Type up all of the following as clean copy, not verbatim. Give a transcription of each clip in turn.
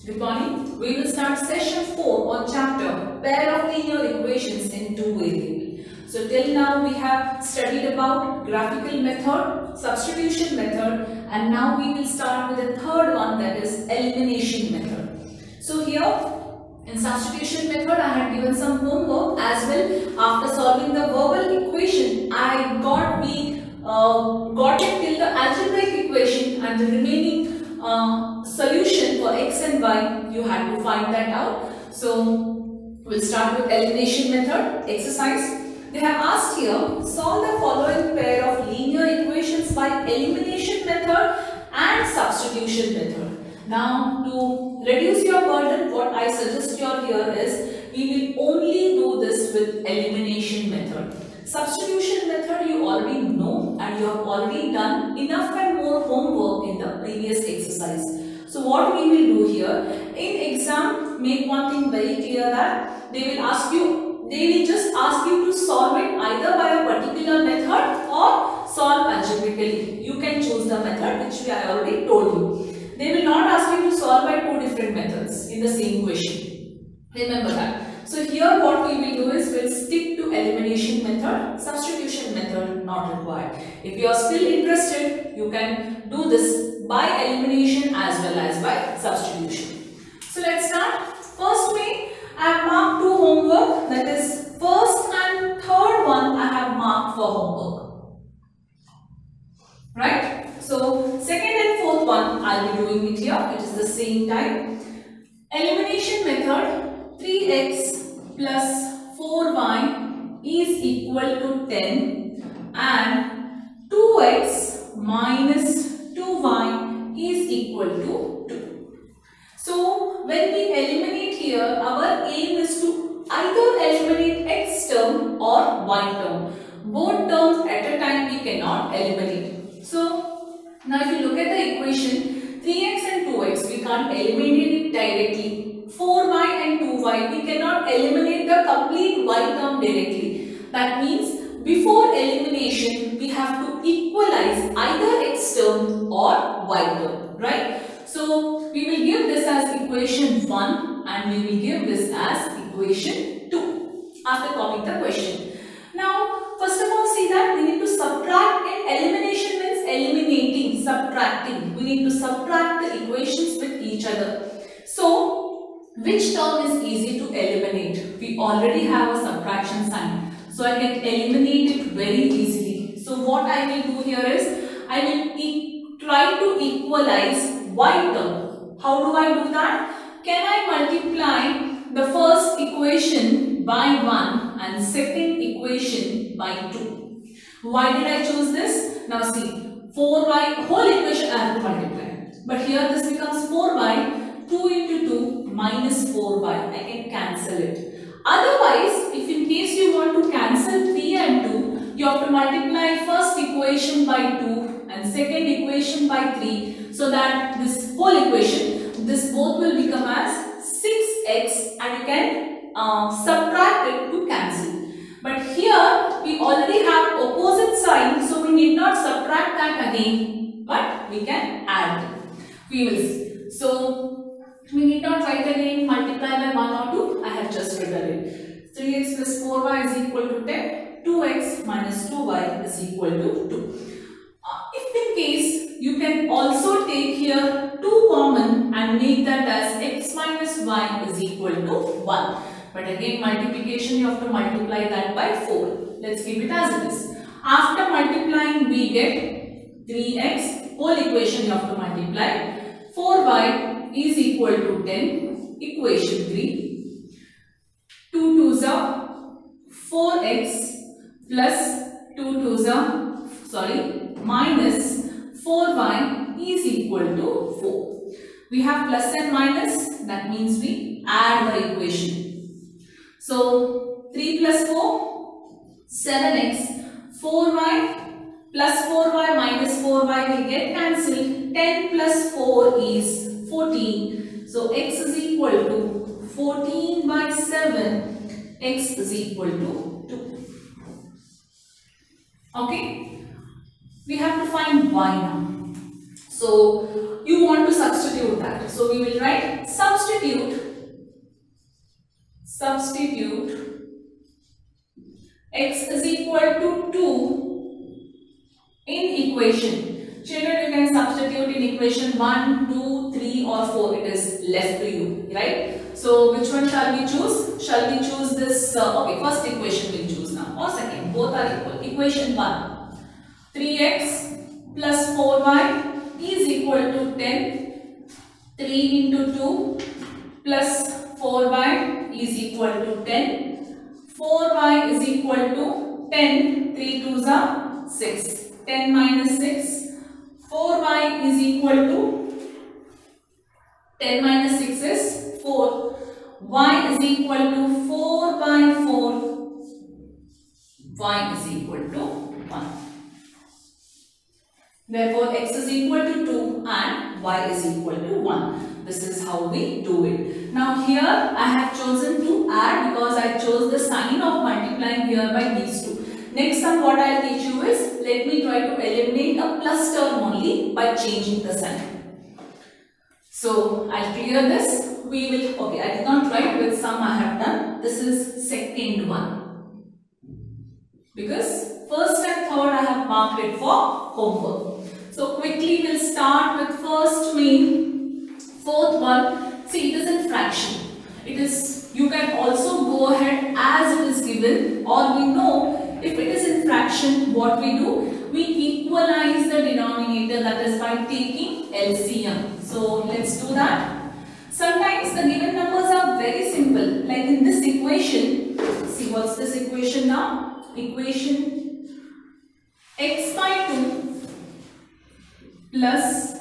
Good morning. We will start session 4 on chapter pair of linear equations in two variable. So till now we have studied about graphical method, substitution method, and now we will start with the third one, that is elimination method. So here in substitution method I had given some homework as well. After solving the verbal equation I got it till the algebraic equation, and the remaining solution for x and y you had to find that out. So we'll start with elimination method exercise. They have asked here, solve the following pair of linear equations by elimination method and substitution method. Now to reduce your burden, what I suggest you here is we will only do this with elimination method. Substitution method you already know and you have already done enough and more homework in the previous exercise. So what we will do here, in exam, make one thing very clear that they will just ask you to solve it either by a particular method or solve algebraically. You can choose the method which I already told you. They will not ask you to solve by two different methods in the same question. Remember that. So here what we will do is we will stick to elimination method, substitution method not required. If you are still interested, you can do this by elimination as well as by substitution. So let's start. First way, I have marked two homework, that is first and third one I have marked for homework. Right? So second and fourth one I will be doing it here. It is the same type. Elimination method, 3x plus 4y is equal to 10 and 2x minus 2y is equal to 2. So when we eliminate here, our aim is to either eliminate x term or y term. Both terms at a time we cannot eliminate. So now if you look at the equation, 3x and 2x we can't eliminate it directly. 4y and 2y we cannot eliminate the complete y term directly. That means before elimination we have to equalize either x term or y term, right? So we will give this as equation 1 and we will give this as equation 2 after copying the question. Now first of all see that we need to subtract. In elimination means eliminating, subtracting. We need to subtract the equations with each other. So which term is easy to eliminate? We already have a subtraction sign, so I can eliminate it very easily. So what I will do here is I will try to equalize y term. How do I do that? Can I multiply the first equation by 1 and second equation by 2? Why did I choose this? Now see, 4y whole equation I have to multiply, but here this becomes 4y. 2 into 2 minus 4y. I can cancel it. Otherwise, if in case you want to cancel 3 and 2, you have to multiply first equation by 2 and second equation by 3, so that this whole equation, this both will become as 6x and you can subtract it to cancel. But here we already have opposite sign, so we need not subtract that again, but we can add it. We will see. So we need not write again multiply by 1 or 2. I have just written it. 3x plus 4y is equal to 10. 2x minus 2y is equal to 2. If in case you can also take here 2 common and make that as x minus y is equal to 1. But again multiplication you have to multiply that by 4. Let's keep it as it is. After multiplying we get 3x, whole equation you have to multiply. 4y is equal to 10, equation 3. 2 2s are 4x plus 2 2s are, minus 4y is equal to 4. We have plus and minus, that means we add the equation. So 3 plus 4, 7x, 4y plus 4y minus 4y will get cancelled. 10 plus 4 is 14. So x is equal to 14 by 7. X is equal to 2. Okay. We have to find y now. So you want to substitute that. So we will write substitute x is equal to 2 in equation. Children, you can substitute in equation 1, 2, 3 or 4. It is left to you, right? So which one shall we choose? Shall we choose this? Okay, first equation we'll choose now, or second, both are equal. Equation 1, 3x plus 4y is equal to 10. 3 into 2 plus 4y is equal to 10. 4y is equal to 10. 3 2s are 6. 10 minus 6. 4y is equal to 10 minus 6 is 4. Y is equal to 4 by 4. Y is equal to 1. Therefore, x is equal to 2 and y is equal to 1. This is how we do it. Now here I have chosen to add because I chose the sign of multiplying here by these two. Next time what I will teach you is, let me try to eliminate a plus term only by changing the sign. So I'll clear this. We will, okay, I did not write with some I have done. This is second one. Because first and third I have marked it for homework. So quickly we'll start with first main, fourth one. See, it is in fraction. It is, you can also go ahead as it is given, or we know if it is in fraction, what we do? We equalize the denominator, that is by taking LCM. So let's do that. Sometimes the given numbers are very simple. Like in this equation, see what's this equation now? Equation x by 2 plus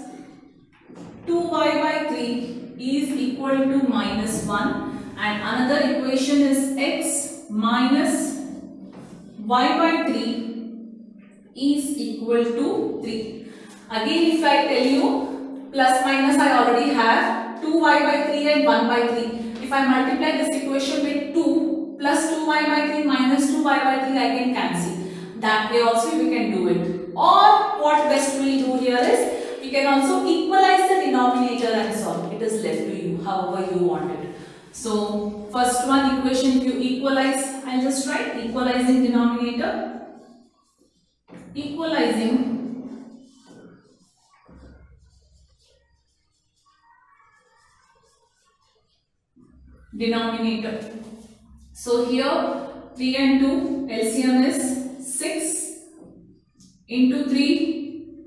2y by 3 is equal to minus 1. And another equation is x minus y by 3 is equal to 3. Again, if I tell you plus minus, I already have 2y by 3 and 1 by 3. If I multiply this equation with 2 plus 2y by 3 minus 2y by 3, I can cancel. That way also we can do it. Or what best we do here is, we can also equalize the denominator and solve. It is left to you, however you want it. So first one equation, if you equalize, I'll just write equalizing denominator. Equalizing denominator. So here 3 and 2 LCM is 6 into 3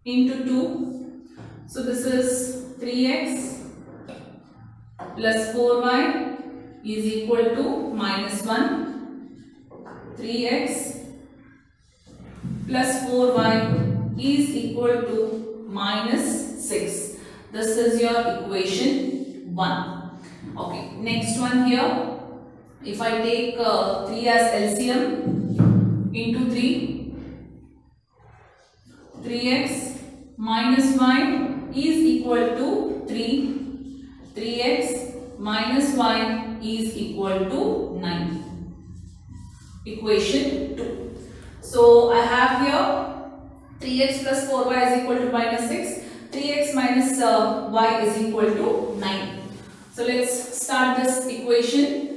into 2. So this is 3x plus 4y is equal to minus 1. 3x plus 4y is equal to minus 6. This is your equation 1. Okay, next one here. If I take 3 as LCM into 3, 3x minus y is equal to 3. 3x minus y is equal to 9. Equation 2. So I have here 3x plus 4y is equal to minus 6. 3x minus y is equal to 9. So let's start this equation.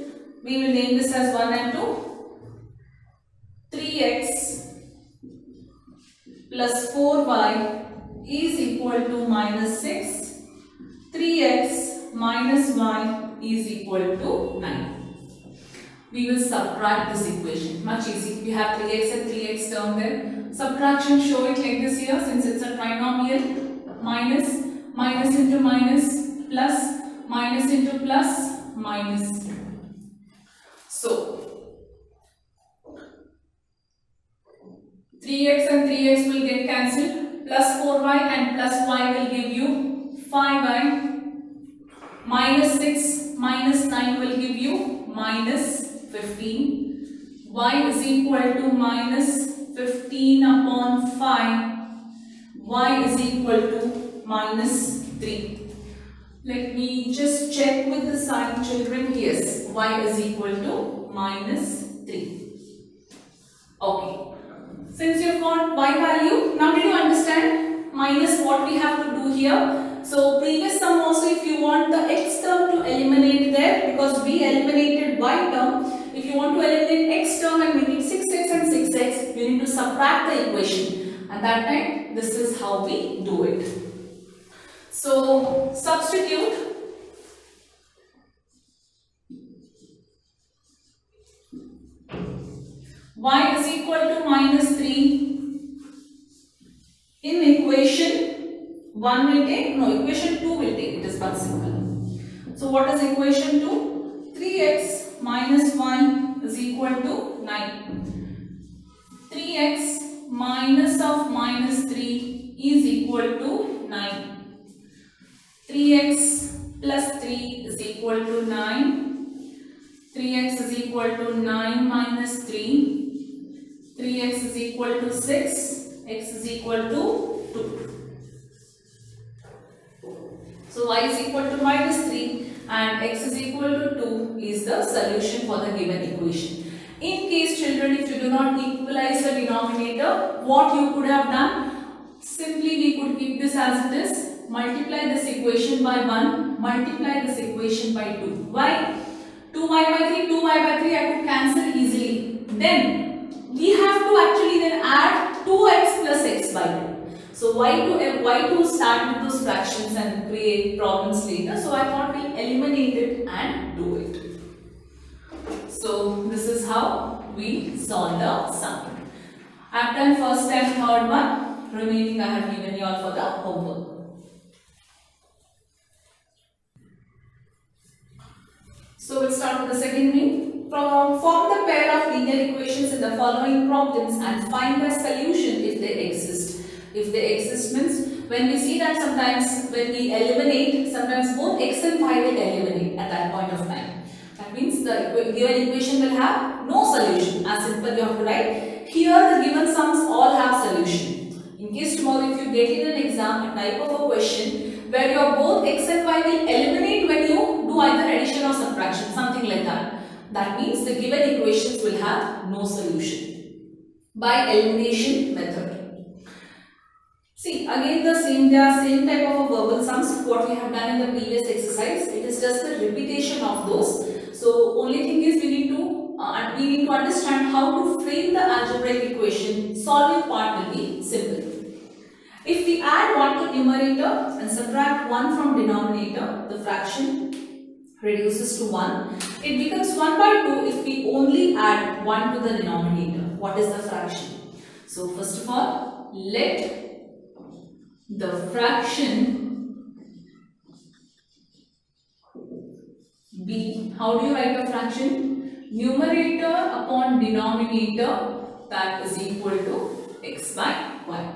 We will name this as 1 and 2. 3x plus 4y is equal to minus 6. 3x minus y is equal to 9. We will subtract this equation. Much easy. We have 3x and 3x term there. Subtraction, show it like this here, since it's a trinomial. Minus, minus into minus, plus, minus into plus, minus. So 3x and 3x will get cancelled. Plus 4y and plus y will give you 5y. Minus 6 minus 9 will give you minus 15. Y is equal to minus 15 upon 5. Y is equal to minus 3. Let me just check with the sign, children. Yes, y is equal to minus 3. Okay. Since you have got y value, now did you understand? minus what we have to do here. So previous sum also, if you want the x term to eliminate there, because we eliminated y term, if you want to eliminate x term and make it 6x and 6x, you need to subtract the equation. At that time, this is how we do it. So substitute y is equal to minus 3 in equation 1 will take, no, equation 2 will take, it is but simple. So what is equation 2? 3x minus y is equal to 9. 3x minus of minus 3 is equal to 9. 3x plus 3 is equal to 9. 3x is equal to 9 minus 3. 3x is equal to 6. X is equal to 2. So y is equal to minus 3 and x is equal to 2 is the solution for the given equation. In case children, if you do not equalize the denominator, what you could have done? Simply we could keep this as it is, multiply this equation by 1, multiply this equation by 2. Why? 2y by 3, 2y by 3 I could cancel easily. Then we have to actually then add 2x plus x by 2. So why to start with those fractions and create problems later? So I thought we'll eliminate it and do it. So this is how we solve the sum. I have done first and third one. Remaining I have given you all for the homework. So we'll start with the second one. Form the pair of linear equations in the following problems and find the solution if they exist. If they exist means when we see that sometimes when we eliminate, sometimes both x and y will eliminate at that point of time. That means the given equation will have no solution. As simple you have to write. Here the given sums all have solution. In case tomorrow if you get in an exam a type of a question where your both x and y will eliminate when you do either addition or subtraction, something like that. That means the given equations will have no solution by elimination method. See, again the same type of a verbal sums what we have done in the previous exercise. It is just the repetition of those. So only thing is we need to understand how to frame the algebraic equation. Solving part will be simple. If we add 1 to numerator and subtract 1 from denominator, the fraction reduces to 1. It becomes 1 by 2 if we only add 1 to the denominator. What is the fraction? So first of all, let the fraction be, how do you write a fraction? Numerator upon denominator, that is equal to x by y,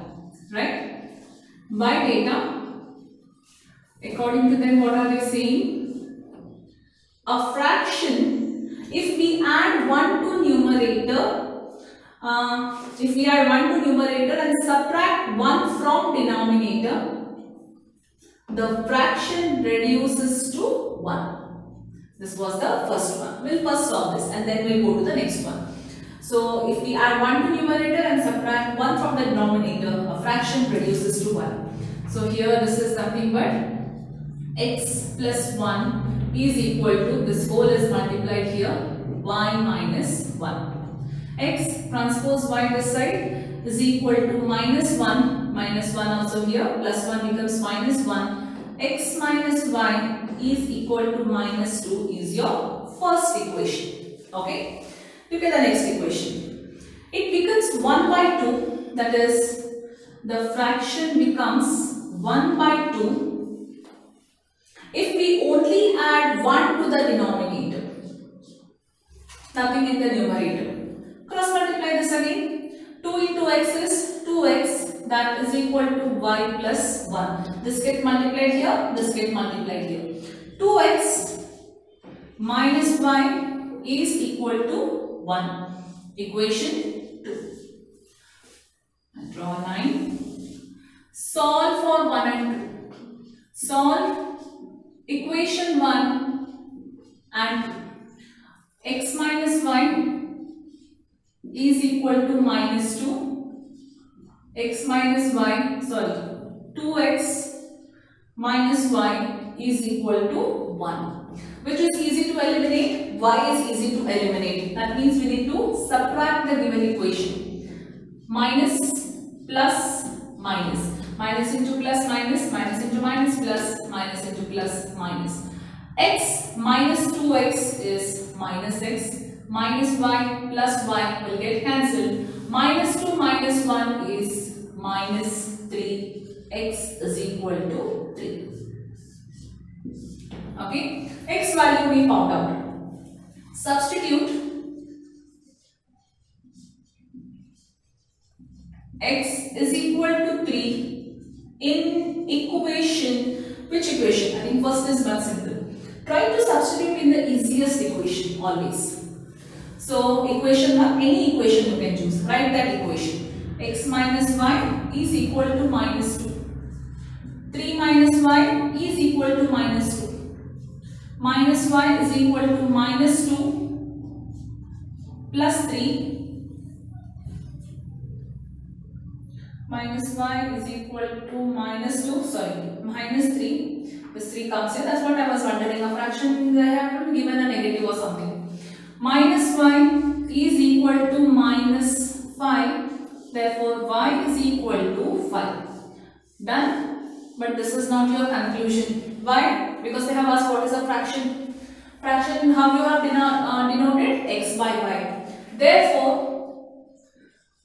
right? By data, according to them, what are they saying? A fraction, if we add 1 to numerator, if we add 1 to numerator and subtract 1 from denominator, the fraction reduces to 1. This was the first one. We'll first solve this and then we'll go to the next one. So if we add 1 to numerator and subtract 1 from the denominator, a fraction reduces to 1. So here this is nothing but x plus 1 is equal to, this whole is multiplied here, y minus 1. X transpose y this side is equal to minus 1 also here, plus 1 becomes minus 1. X minus y is equal to minus 2 is your first equation. Okay. Look at the next equation. It becomes 1 by 2, that is the fraction becomes 1 by 2 if we only add 1 to the denominator, nothing in the numerator. Cross multiply this again. 2 into x is 2x, that is equal to y plus 1. This gets multiplied here, this gets multiplied here. 2x minus y is equal to 1. Equation 2. And draw a line. Solve for 1 and 2. Solve equation 1 and 2. X minus y is equal to minus 2. X minus y, 2x minus y is equal to 1. Which is easy to eliminate? Y is easy to eliminate. That means we need to subtract the given equation. Minus plus minus. Minus into plus minus. Minus into minus plus. Minus into plus minus. X minus 2x is minus x. Minus y plus y will get cancelled. Minus 2 minus 1 is minus 3. X is equal to 3. Okay. X value we found out. Substitute x is equal to 3 in equation. Which equation? I think first is much simple. Try to substitute in the easiest equation always. So equation 1, any equation you can choose. Write that equation. X minus y is equal to minus 2. 3 minus y is equal to minus 2. Minus y is equal to minus 2 plus 3. Minus y is equal to minus 3. This 3 comes here. That's what I was wondering. A fraction they have been given a negative or something. Minus y is equal to minus 5. Therefore, y is equal to 5. Done? But this is not your conclusion. Why? Because they have asked what is a fraction. Fraction, how you have denoted? X by y. Therefore,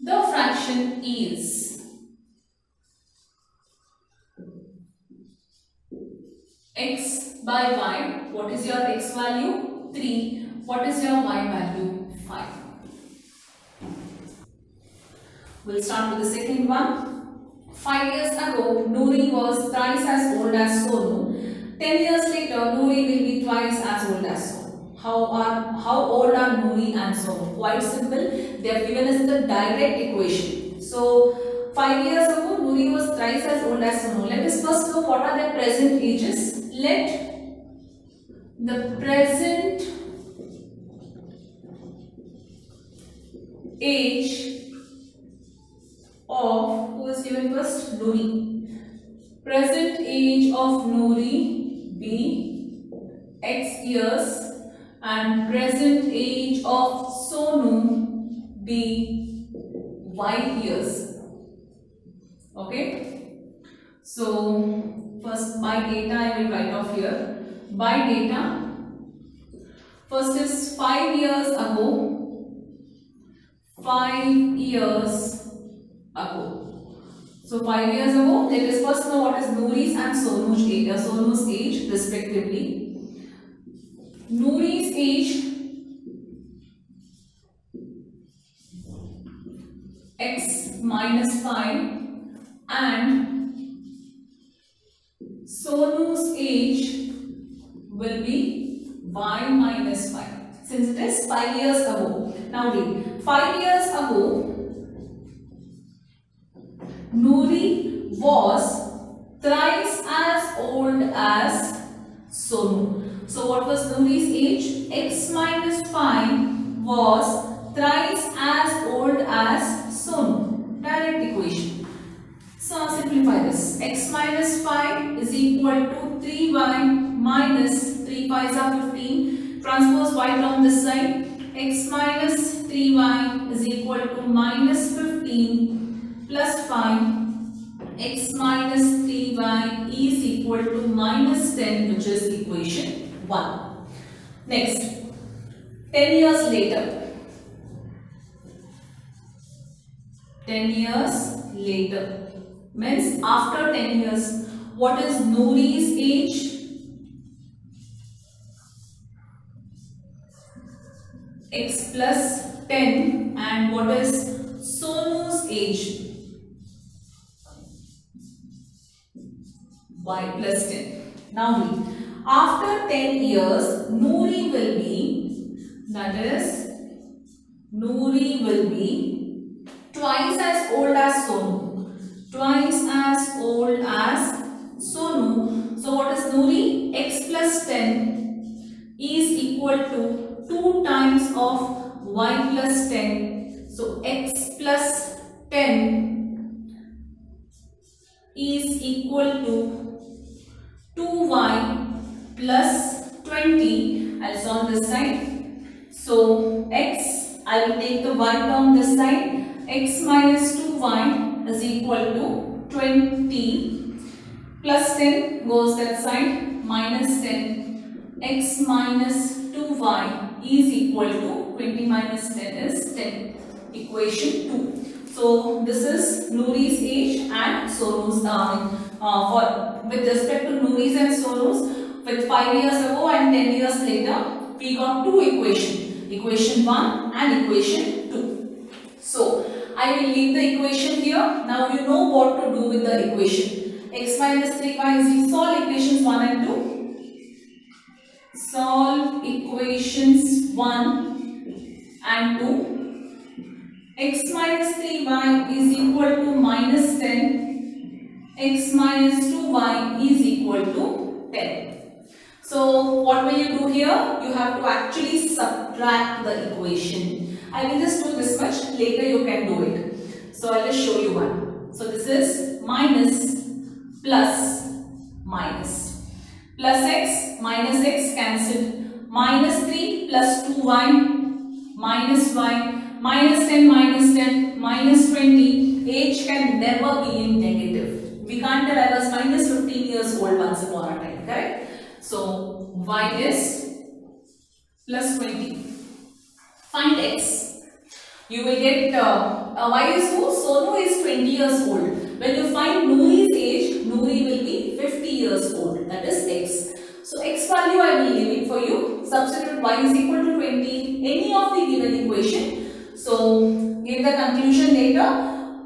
the fraction is x by y. What is your x value? 3. What is your y value? 5. We'll start with the second one. 5 years ago, Noori was thrice as old as Sonu. 10 years later, Noori will be twice as old as Sonu. How old are Noori and Sonu? Quite simple. They have given us the direct equation. So, 5 years ago, Noori was thrice as old as Sonu. Let us first know what are their present ages. Let the present age of, who is given first? Noori. Present age of Noori be x years and present age of Sonu be y years. Okay. So first by data I will write off here. By data, first is 5 years ago. 5 years ago. So 5 years ago, let us first know what is Noori's and Sonu's age respectively. Noori's age x minus 5 and Sonu's age will be y minus 5 since it is 5 years ago. Now read. 5 years ago, Noori was thrice as old as Sonu. So what was Noori's age? X minus 5 was thrice as old as Sonu. Direct equation. So simplify this. X minus 5 is equal to 3y minus 3 5s are 15. Transpose y down this side. X minus 3y is equal to minus 15 plus 5. X minus 3y is equal to minus 10, which is equation 1. Next, 10 years later. 10 years later means after 10 years. What is Noori's age? X plus 10. And what is Sonu's age? Y plus 10. Now read. After 10 years, Noori will be, that is, Noori will be twice as old as Sonu. Twice as old as Sonu. So what is Noori? X plus 10 is equal to 2 times of y plus 10. So x plus 10 is equal to 2y plus 20. I'll solve this side. So x, I will take the y term this side. X minus 2y is equal to 20 plus 10 goes that side, minus 10. X minus 2y is equal to 20 minus 10 is 10. Equation 2. So this is Nouri's age and Sonu's with respect to Nouri's and Sonu's with 5 years ago and 10 years later, we got two equations, equation 1 and equation 2. So I will leave the equation here. Now you know what to do with the equation. X minus 3y is equal, solve equations 1 and 2. Solve equations 1 and 2. X minus 3y is equal to minus 10. X minus 2y is equal to 10. So what will you do here? You have to actually subtract the equation. I will just do this much, later you can do it. So I will just show you one. So this is minus plus minus. Plus x minus x cancelled. Minus 3 plus 2y minus y. Minus 10 minus 10 minus 20. Age can never be in negative. We can't tell I was minus 15 years old once upon a time, correct? So y is plus 20. Find x. You will get y is who? Sonu is 20 years old. When you find Nouri's age, Nouri will be 50 years old. That is x. So x value I will leave it for you. Substitute y is equal to 20. Any of the given equation. So, give the conclusion later.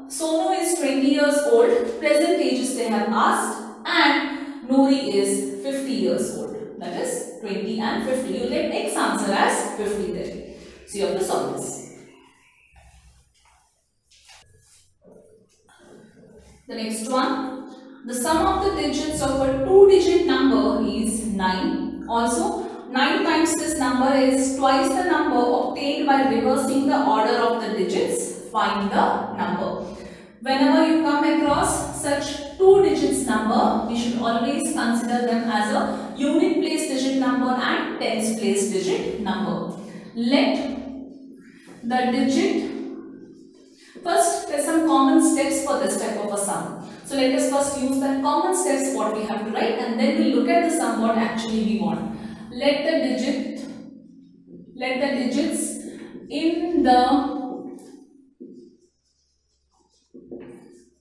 Sonu is 20 years old, present ages they have asked, and Nouri is 50 years old. That is 20 and 50. You let x answer as 50 there. So, you have to solve this. The next one. The sum of the digits of a two-digit number is 9. Also, 9 times this number is twice the number obtained by reversing the order of the digits. Find the number. Whenever you come across such two digits number, we should always consider them as a unit place digit number and tens place digit number. Let the digit, first there are some common steps for this type of a sum. So let us first use that common steps what we have to write, and then we look at the sum what actually we want. Let the digits in the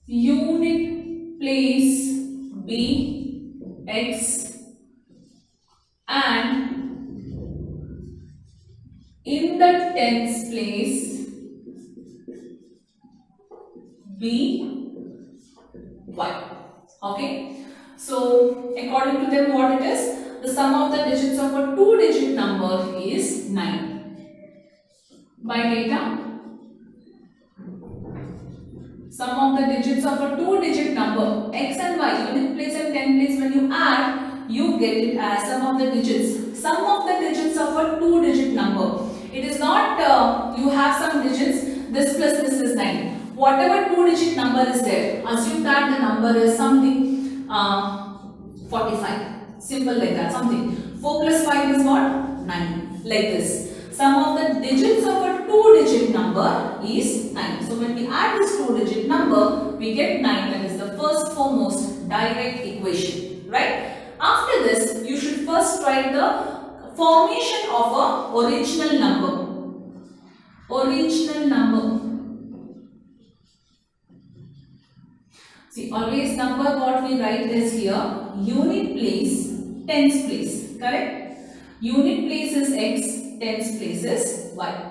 unit place be x and in the tens place be y. Okay. So according to them what it is? The sum of the digits of a two-digit number is 9. By data, sum of the digits of a two-digit number, x and y, unit place and ten place, when you add, you get it as sum of the digits. Sum of the digits of a two-digit number. It is not you have some digits, this plus this is 9. Whatever two-digit number is there, assume that the number is something 45. Simple like that, something. 4 plus 5 is what? 9. Like this. Sum of the digits of a two-digit number is 9. So when we add this two-digit number, we get 9. That is the first foremost direct equation. Right? After this, you should first write the formation of a original number. Original number. See, always number what we write is here, unit place, tens place, correct? Unit place is x, tens place is y.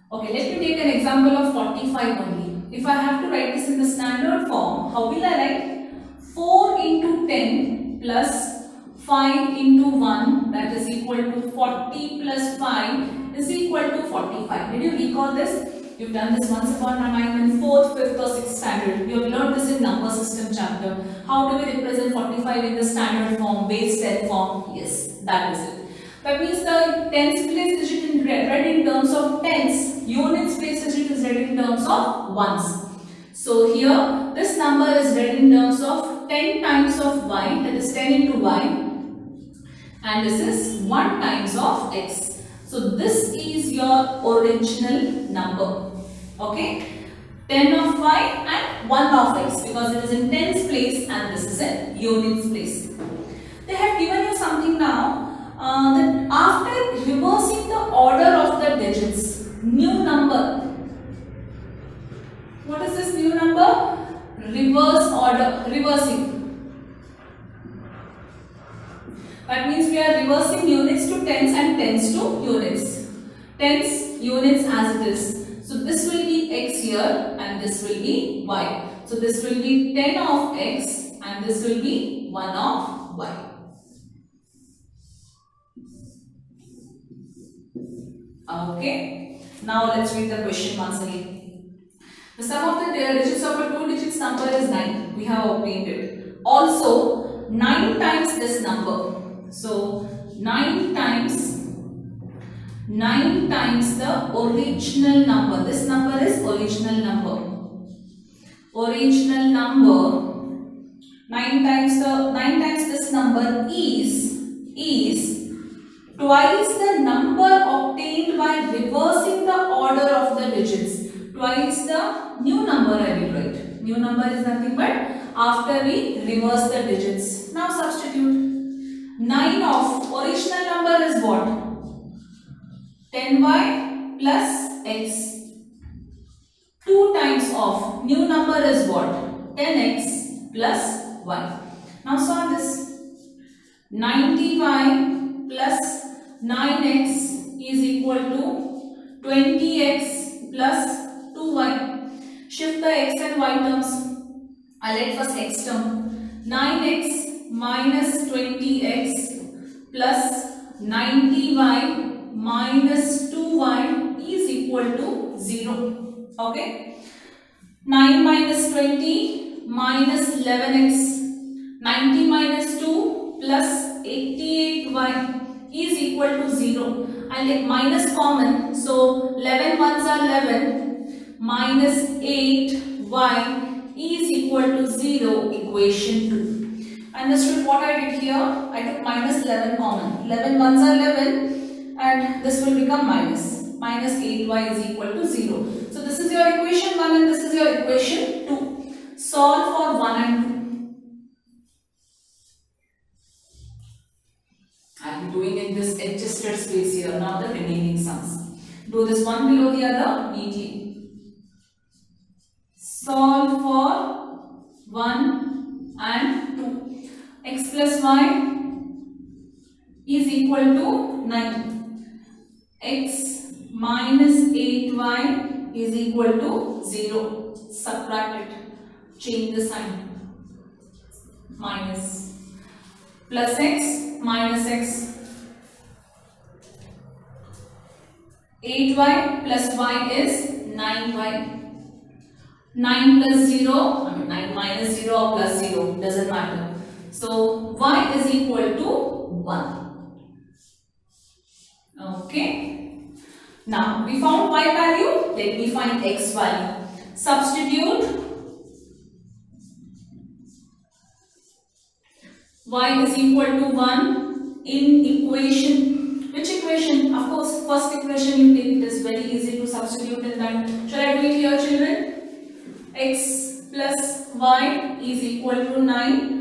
Okay, let me take an example of 45 only. If I have to write this in the standard form, how will I write? 4 into 10 plus 5 into 1, that is equal to 40 plus 5 is equal to 45. Did you recall this? You've done this once upon a time in 4th, 5th or 6th standard. You have learned this in number system chapter. How do we represent 45 in the standard form, base 10 form? Yes, that is it. That means the tens place digit is read in terms of tens, units place digit is read in terms of ones. So here this number is read in terms of 10 times of y, that is 10 into y, and this is 1 times of x. So this is your original number. Okay, 10 of y and 1 of x, because it is in tens place and this is in units place. They have given you something now, that after reversing the order of the digits, new number. What is this new number? Reverse order, reversing. That means we are reversing units to tens and tens to units. Tens, units as it is. So this will be x here and this will be y. So this will be 10 of x and this will be 1 of y. Okay. Now let's read the question once again. The sum of the digits of a 2 digits number is 9. We have obtained it. Also 9 times this number. So 9 times the original number. This number is original number. Original number 9 times this number is twice the number obtained by reversing the order of the digits. Twice the new number I will write. New number is nothing but after we reverse the digits. Now substitute. 9 of original number is what? 10y plus x. 2 times of new number is what? 10x plus y. Now solve this. 90y plus 9x is equal to 20x plus 2y. Shift the x and y terms. I'll let first x term. 9x minus 20x plus 90y minus 2y is equal to 0. Okay. 9 minus 20 minus 11x. 90 minus 2 plus 88y is equal to 0. I'll take minus common. So 11 ones are 11 minus 8y is equal to 0. Equation 2. Understood what I did here? I took minus 11 common. 11 ones are 11 and this will become minus. Minus 8y is equal to 0. So this is your equation 1 and this is your equation 2. Solve for 1 and 2. I am doing in this adjusted space here. Now the remaining sums. Do this one below the other neatly. Solve for 1 and 2. X plus y is equal to 9. X minus 8y is equal to 0. Subtract it. Change the sign. Minus. Plus x minus x. 8y plus y is 9y. 9 plus 0, 9 minus 0 or plus 0, doesn't matter. So y is equal to 1. Okay. Now we found y value, let me find x value. Substitute y is equal to 1 in equation. Which equation? Of course, first equation you take. It is very easy to substitute in that. Shall I do it here, children? X plus y is equal to 9.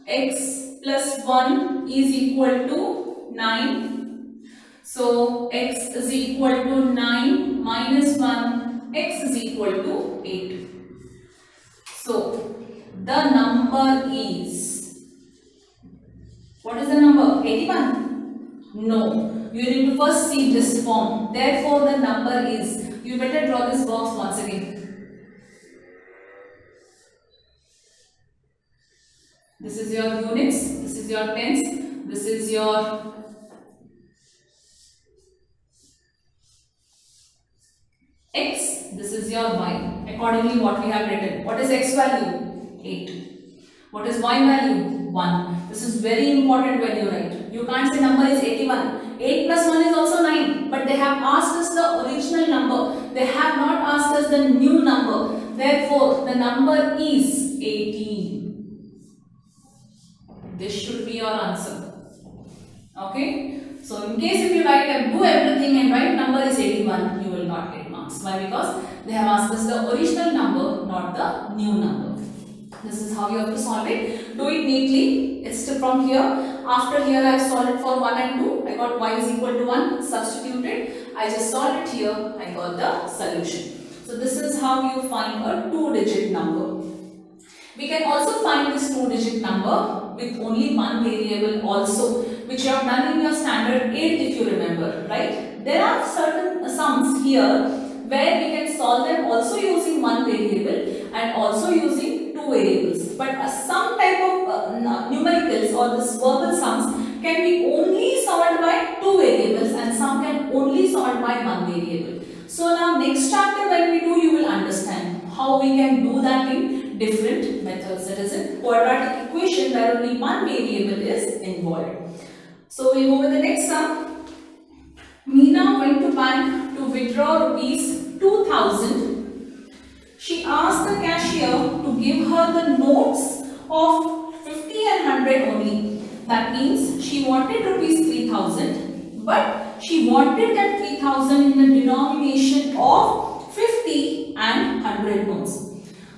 X plus 1 is equal to 9. So x is equal to 9 minus 1. X is equal to 8. So the number is, what is the number? 81? No. You need to first see this form. Therefore the number is, you better draw this box once again. This is your units, this is your tens, this is your x, this is your y. Accordingly what we have written. What is x value? 8. What is y value? 1. This is very important when you write. You can't say number is 81. 8 plus 1 is also 9. But they have asked us the original number. They have not asked us the new number. therefore the number is 18. This should be your answer. Okay. So in case if you write and do everything and write number is 81, you will not get marks. Why? Because they have asked us the original number, not the new number. This is how you have to solve it. Do it neatly. It's from here. After here I have solved it for 1 and 2. I got y is equal to 1. Substituted. I just solved it here. I got the solution. So this is how you find a 2-digit number. We can also find this 2-digit number with only one variable also, which you have done in your standard 8 if you remember, right? There are certain sums here where we can solve them also using one variable and also using two variables. But some type of numericals or this verbal sums can be only solved by two variables and some can only solved by one variable. So now next chapter when we do, you will understand how we can do that in different methods. That is a quadratic equation where only one variable is involved. So we go with the next sum. Meena went to bank to withdraw rupees 2000. She asked the cashier to give her the notes of 50 and 100 only. That means she wanted rupees 3000, but she wanted that 3000 in the denomination of 50 and 100 notes.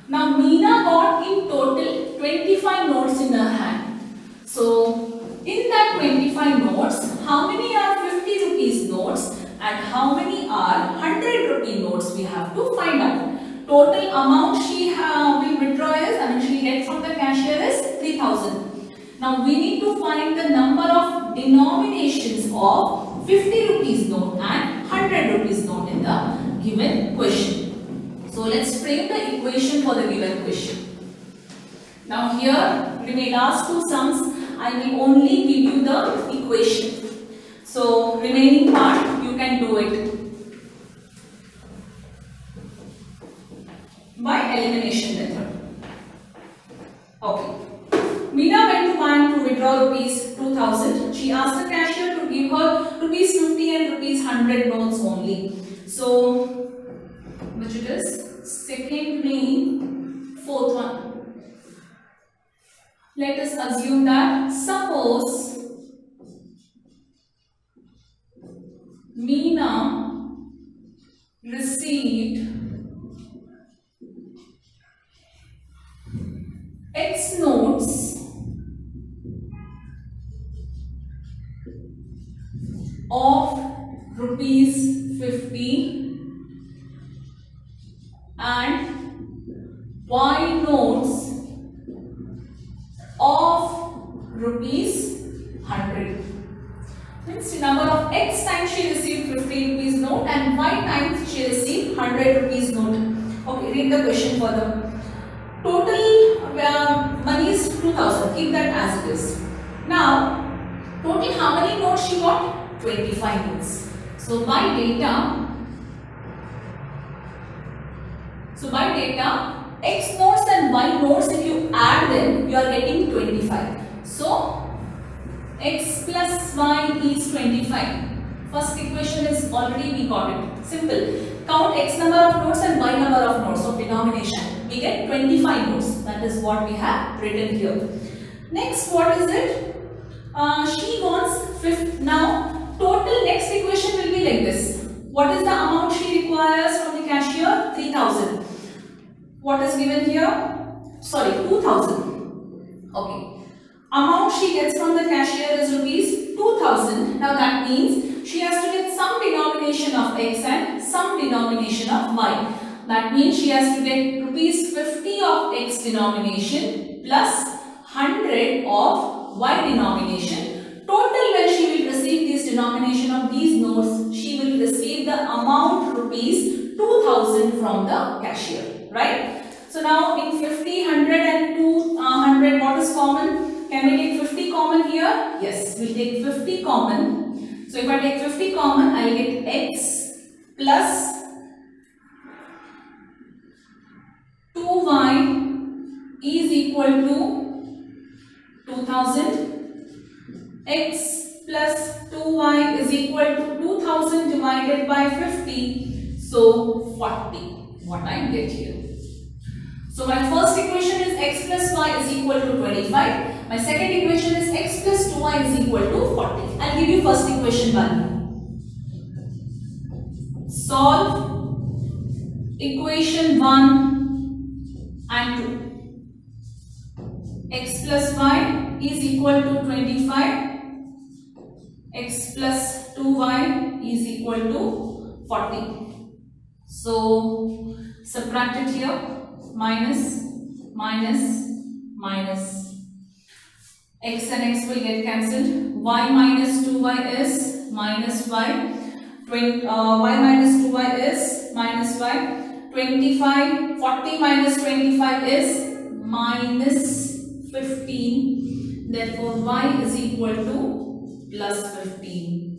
Now Meena got in total 25 notes in her hand. So in that 25 notes, how many are 50 rupees notes and how many are 100 rupee notes we have to find out. Total amount she will withdraw is, she will get from the cashier is 3000. Now we need to find the number of denominations of 50 rupees note and 100 rupees note in the given question. So let's frame the equation for the given question. Now here, remain last two sums, I will only give you the equation. So remaining part, you can do it by elimination method. Okay. Meena went to bank to withdraw rupees 2000. She asked the cashier to give her rupees 50 and rupees 100 notes only. So, which it is? Second main, fourth one. Let us assume that suppose Meena received X notes of rupees 50 and Y notes of rupees 100. Means the number of X times she received 50 rupees note and Y times she received 100 rupees note. Okay, read the question further. Total money is 2000. Keep that as it is. Now, total how many notes she got? 25 notes. So by data, X notes and Y notes, if you add them, you are getting 25. So X plus Y is 25. First equation is already we got it. Simple. Count X number of notes and Y number of notes of denomination. We get 25 notes. That is what we have written here. Next, what is it? She wants 50. Now, total next equation will be like this. What is the amount she requires from the cashier? 3000. What is given here? Sorry, 2000. Okay. Amount she gets from the cashier is rupees 2000. Now that means she has to get some denomination of X and some denomination of Y. That means she has to get rupees 50 of X denomination plus 100 of Y denomination. Total when she will receive this denomination of these notes, she will receive the amount rupees 2000 from the cashier, right? So now in 50, 100 and 200, what is common? Can we take 50 common here? Yes, we'll take 50 common. So if I take 50 common, I will get X plus 2Y is equal to 2000. X plus 2Y is equal to 2000 divided by 50. So 40. What I get here. So my first equation is x plus y is equal to 25. My second equation is x plus 2y is equal to 40. I'll give you first equation 1. Solve equation 1 and 2. X plus y is equal to 25. X plus 2y is equal to 40. So subtract it here. Minus, minus, minus. X and x will get cancelled. Y minus 2y is minus y. Y minus 2y is minus y. 25, 40 minus 25 is minus 15. Therefore, y is equal to plus 15.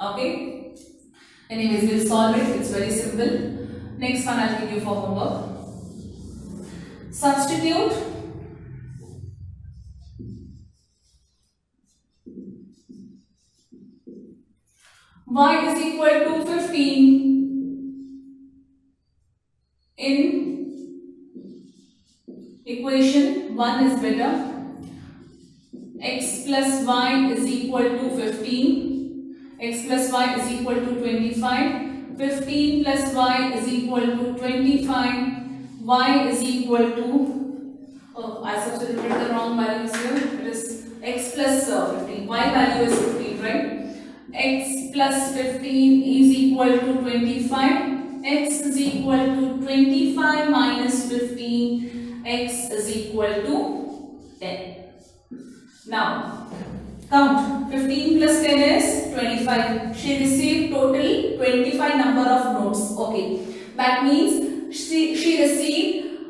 Okay. Anyways, we'll solve it. It's very simple. Next one I'll give you for homework. Substitute y is equal to 15 in equation 1 is better. X plus y is equal to 15. X plus y is equal to 25. 15 plus y is equal to 25. Y is equal to, I substituted the wrong values here. It is x plus 15. Y value is 15, right? X plus 15 is equal to 25. X is equal to 25 minus 15. X is equal to 10. Now, count. 15 plus 10 is 25. She received total 25 number of notes. Okay. That means she received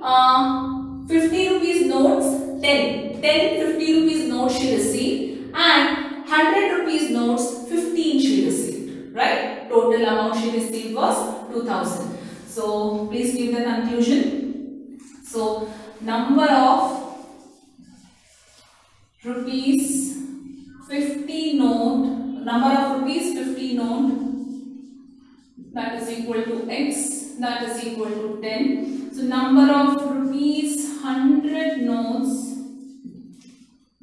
50 rupees notes, 10 50 rupees notes she received, and 100 rupees notes 15 she received. Right? Total amount she received was 2000. So please give the conclusion. So number of rupees 50 note, number of rupees 50 note, that is equal to x, that is equal to 10. So number of rupees 100 notes,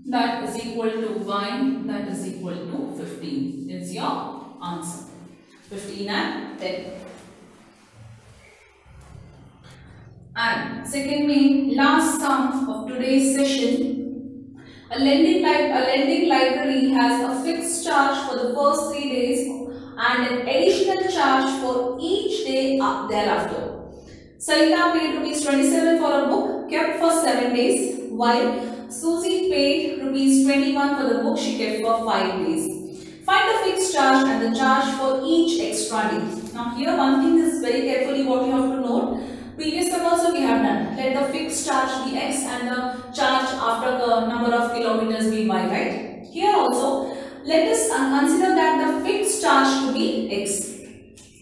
that is equal to y, that is equal to 15 is your answer. 15 and 10. And second main last sum of today's session. A lending library has a fixed charge for the first 3 days and an additional charge for each day thereafter. Sarita paid rupees 27 for a book kept for 7 days, while Susie paid rupees 21 for the book she kept for 5 days. Find the fixed charge and the charge for each extra day. Now here one thing is very carefully what you have to note. Previous time also we have done. Let the fixed charge be x and the charge after the number of kilometers be y, right? Here also, let us consider that the fixed charge to be x.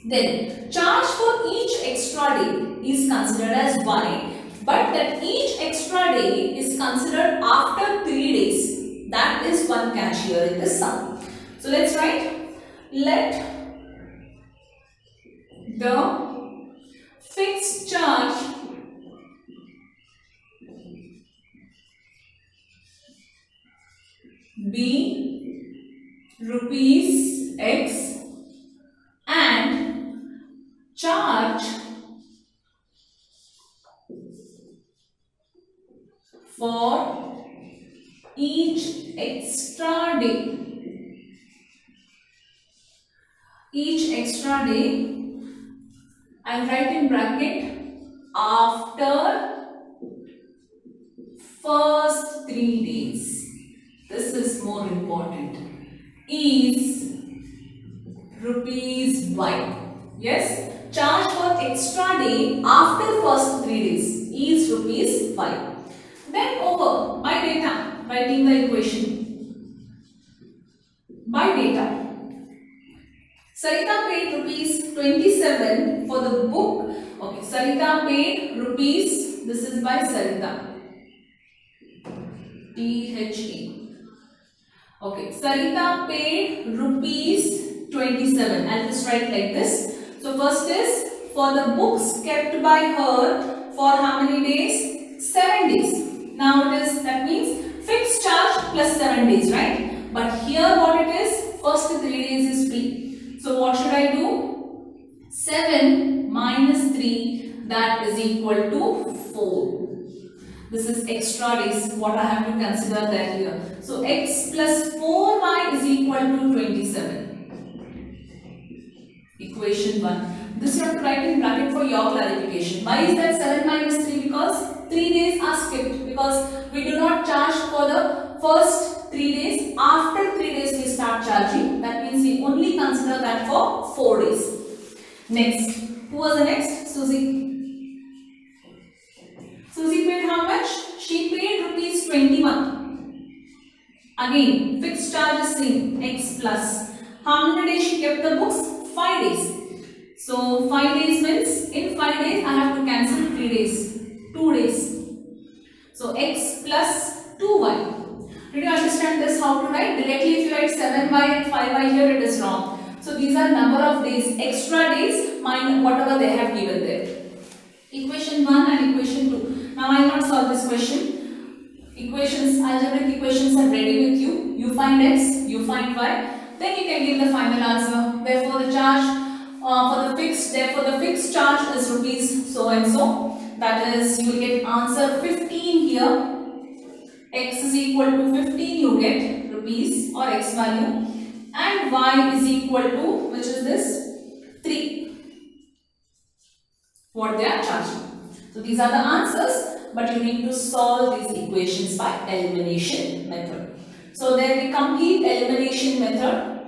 Then, charge for each extra day is considered as y, but that each extra day is considered after 3 days. That is one catch here in this sum. So let's write, let the fixed charge be rupees x and charge for each extra day. Each extra day, I'll write in bracket after first 3 days. This is more important. Is rupees y. Yes, charge for extra day after first 3 days is rupees y. Then over by data, writing the equation. By data, Sarita paid rupees 27 for the book. Okay, Sarita paid rupees, this is by Sarita. T-H-E. Okay, Sarita paid rupees 27. I'll just write like this. So first is for the books kept by her for how many days? 7 days. Now it is, that means fixed charge plus 7 days, right? But here what it is? First 3 days is free. So what should I do? 7 minus 3, that is equal to 4. This is extra days, what I have to consider that here. So x plus 4y is equal to 27. Equation 1. This you have to write in bracket for your clarification. Why is that 7 minus 3? Because 3 days are skipped. Because we do not charge for the first 3 days. After 3 days we start charging. That means we only consider that for 4 days. Next. Who was the next? Susie. Susie paid how much? She paid rupees 21. Again, fixed charge is same. X plus. How many days she kept the books? 5 days. So 5 days means in 5 days I have to cancel 3 days. 2 days. So x plus 2y. Did you understand this how to write? Directly if you write 7y and 5y here it is wrong. So these are number of days, extra days minus whatever they have given there. Equation 1 and equation 2. Now I will not solve this question. Equations, algebraic equations are ready with you. You find x, you find y. Then you can give the final answer. Therefore the charge therefore the fixed charge is rupees so and so. That is, you will get answer 15 here. X is equal to 15 you get rupees or x value, and y is equal to, which is this, 3. What they are charging. So these are the answers, but you need to solve these equations by elimination method. So there we complete elimination method.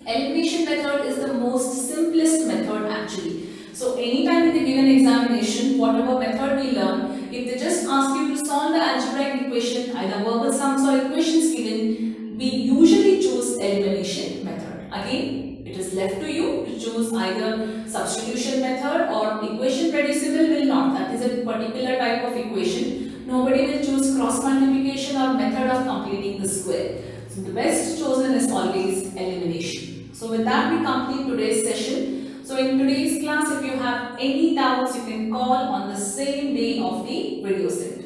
Elimination method is the most simplest method actually. So anytime in the given examination, whatever method we learn, if they just ask you to solve the algebraic equation, either verbal sums or equations given, we usually choose elimination method. Again, it is left to you to choose either substitution method or equation reducible will not. That is a particular type of equation. Nobody will choose cross multiplication or method of completing the square. So the best chosen is always elimination. So with that we complete today's session. So in today's class, if you have any doubts, you can call on the same day of the video set.